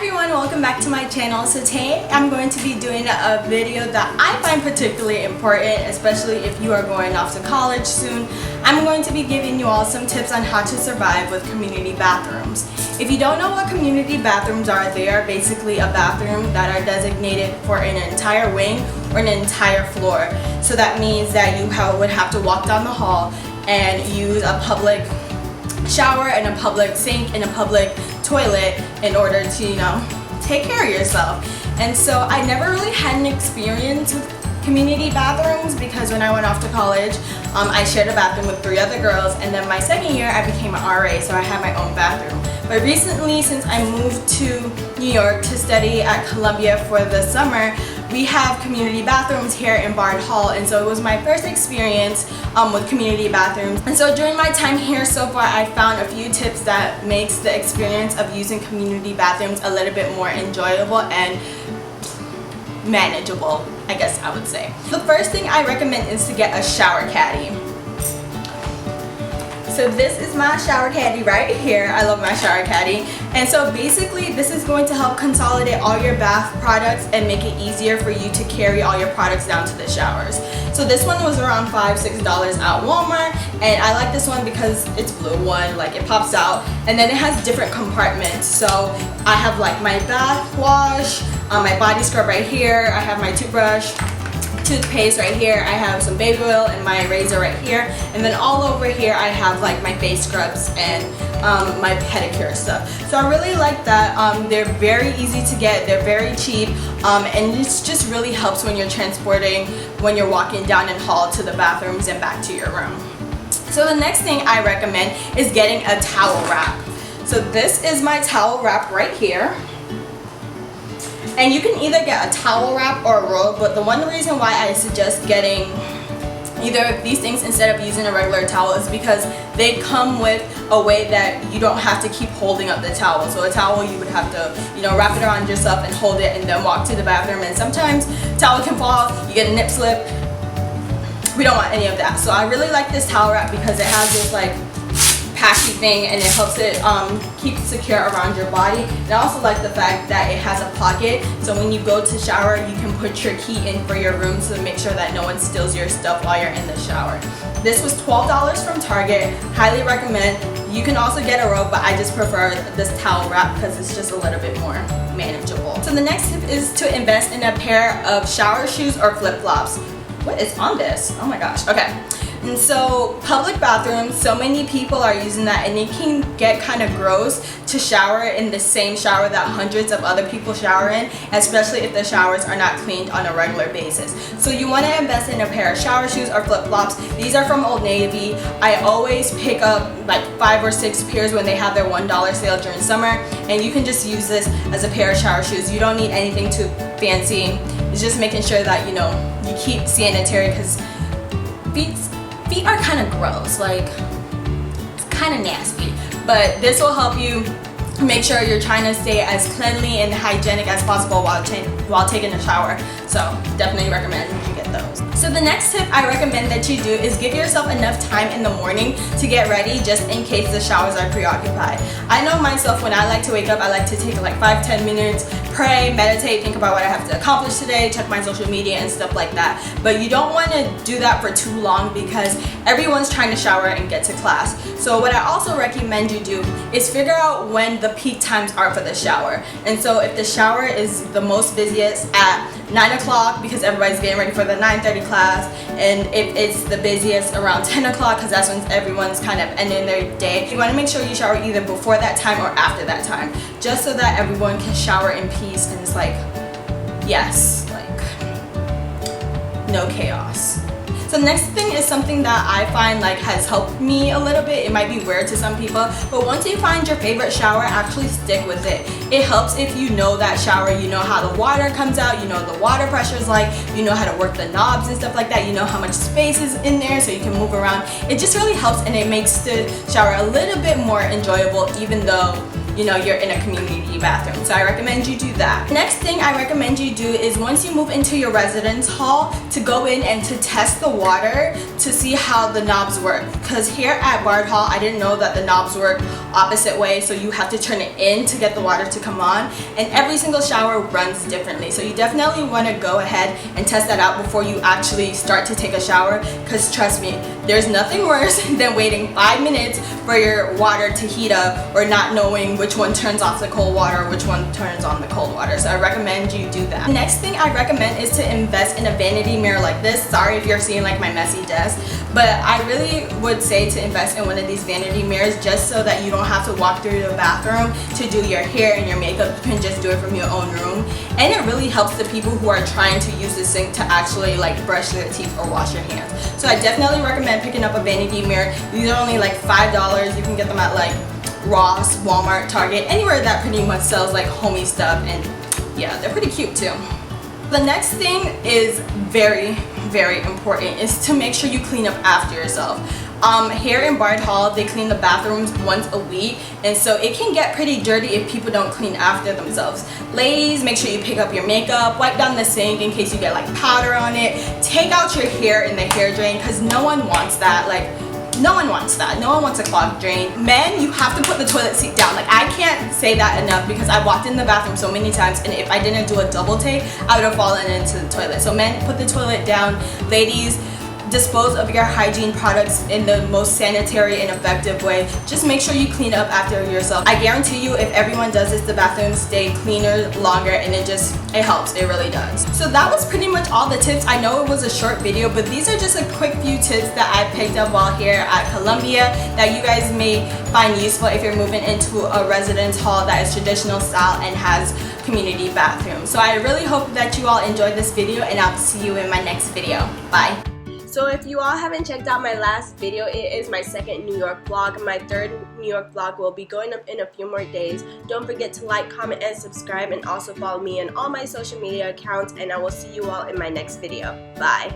everyone, welcome back to my channel. So today I'm going to be doing a video that I find particularly important, especially if you are going off to college soon. I'm going to be giving you all some tips on how to survive with community bathrooms. If you don't know what community bathrooms are, they are basically a bathroom that are designated for an entire wing or an entire floor. So that means that you would have to walk down the hall and use a public shower and a public sink and a public toilet in order to, take care of yourself. And so I never really had an experience with community bathrooms because when I went off to college, I shared a bathroom with 3 other girls, and then my second year I became an RA, so I had my own bathroom. But recently, since I moved to New York to study at Columbia for the summer, we have community bathrooms here in Bard Hall, and so it was my first experience with community bathrooms. And so during my time here so far, I found a few tips that makes the experience of using community bathrooms a little bit more enjoyable and manageable, I guess I would say. The first thing I recommend is to get a shower caddy. So this is my shower caddy right here. I love my shower caddy. And so basically this is going to help consolidate all your bath products and make it easier for you to carry all your products down to the showers. So this one was around $5-6 at Walmart, and I like this one because it's blue, like it pops out, and then it has different compartments. So I have like my bath wash, my body scrub right here, I have my toothbrush, toothpaste right here, I have some baby oil and my razor right here, and then all over here I have like my face scrubs and my pedicure stuff. So I really like that. They're very easy to get, they're very cheap, and it just really helps when you're transporting, when you're walking down in hall to the bathrooms and back to your room. So the next thing I recommend is getting a towel wrap. So this is my towel wrap right here. And you can either get a towel wrap or a robe, but the one reason why I suggest getting either of these things instead of using a regular towel is because they come with a way that you don't have to keep holding up the towel. So a towel, you would have to, wrap it around yourself and hold it and then walk to the bathroom, and sometimes towel can fall, you get a nip slip. We don't want any of that. So I really like this towel wrap because it has this like patchy thing, and it helps it keep secure around your body. And I also like the fact that it has a pocket, so when you go to shower you can put your key in for your room to make sure that no one steals your stuff while you're in the shower. This was $12 from Target. Highly recommend. You can also get a robe, but I just prefer this towel wrap because it's just a little bit more manageable. So the next tip is to invest in a pair of shower shoes or flip-flops. What is on this? Oh my gosh. Okay. And so public bathrooms, so many people are using that, and it can get kind of gross to shower in the same shower that hundreds of other people shower in, especially if the showers are not cleaned on a regular basis. So you want to invest in a pair of shower shoes or flip-flops. These are from Old Navy. I always pick up like 5 or 6 pairs when they have their $1 sale during summer, and you can just use this as a pair of shower shoes. You don't need anything too fancy. It's just making sure that you keep sanitary, because feet are kind of gross, like it's kind of nasty, but this will help you make sure you're trying to stay as cleanly and hygienic as possible while taking a shower. So definitely recommend you get those. So the next tip I recommend that you do is give yourself enough time in the morning to get ready, just in case the showers are preoccupied. I know myself, when I like to wake up, I like to take like 5-10 minutes, pray, meditate, think about what I have to accomplish today, check my social media and stuff like that. But you don't want to do that for too long because everyone's trying to shower and get to class. So what I also recommend you do is figure out when the peak times are for the shower. And so if the shower is the most busiest at 9 o'clock because everybody's getting ready for the 9:30 class, and if it's the busiest around 10 o'clock because that's when everyone's kind of ending their day, you want to make sure you shower either before that time or after that time, just so that everyone can shower in peace and it's like, yes, like no chaos. So the next thing is something that I find like has helped me a little bit. It might be weird to some people, but once you find your favorite shower, actually stick with it. It helps if you know that shower, you know how the water comes out, you know the water pressure is like, you know how to work the knobs and stuff like that, you know how much space is in there so you can move around. It just really helps, and it makes the shower a little bit more enjoyable, even though you're in a community bathroom. So I recommend you do that. Next thing I recommend you do is once you move into your residence hall, to go in and to test the water to see how the knobs work. Because here at Bard Hall, I didn't know that the knobs work opposite way, so you have to turn it in to get the water to come on, and every single shower runs differently. So you definitely want to go ahead and test that out before you actually start to take a shower, because trust me, there's nothing worse than waiting 5 minutes for your water to heat up or not knowing which one turns off the cold water or which one turns on the cold water. So I recommend you do that. The next thing I recommend is to invest in a vanity mirror like this. Sorry if you're seeing like my messy desk, but I really would say to invest in one of these vanity mirrors, just so that you don't have to walk through the bathroom to do your hair and your makeup. You can just do it from your own room, and it really helps the people who are trying to use the sink to actually like brush their teeth or wash your hands. So I definitely recommend picking up a vanity mirror. These are only like $5. You can get them at like Ross, Walmart, Target, anywhere that pretty much sells like homey stuff, and yeah, they're pretty cute too. The next thing is very important, is to make sure you clean up after yourself. Here in Bard Hall, they clean the bathrooms once a week, and so it can get pretty dirty if people don't clean after themselves. Ladies, make sure you pick up your makeup, wipe down the sink in case you get like powder on it, take out your hair in the hair drain, because no one wants that. Like, no one wants that. No one wants a clogged drain. Men, you have to put the toilet seat down. Like, I can't say that enough, because I walked in the bathroom so many times, and if I didn't do a double take, I would have fallen into the toilet. So men, put the toilet down. Ladies, dispose of your hygiene products in the most sanitary and effective way. Just make sure you clean up after yourself. I guarantee you, if everyone does this, the bathrooms stay cleaner longer, and it helps. It really does. So that was pretty much all the tips. I know it was a short video, but these are just a quick few tips that I picked up while here at Columbia that you guys may find useful if you're moving into a residence hall that is traditional style and has community bathrooms. So I really hope that you all enjoyed this video, and I'll see you in my next video. Bye. So if you all haven't checked out my last video, it is my second New York vlog. My third New York vlog will be going up in a few more days. Don't forget to like, comment, and subscribe, and also follow me on all my social media accounts, and I will see you all in my next video. Bye.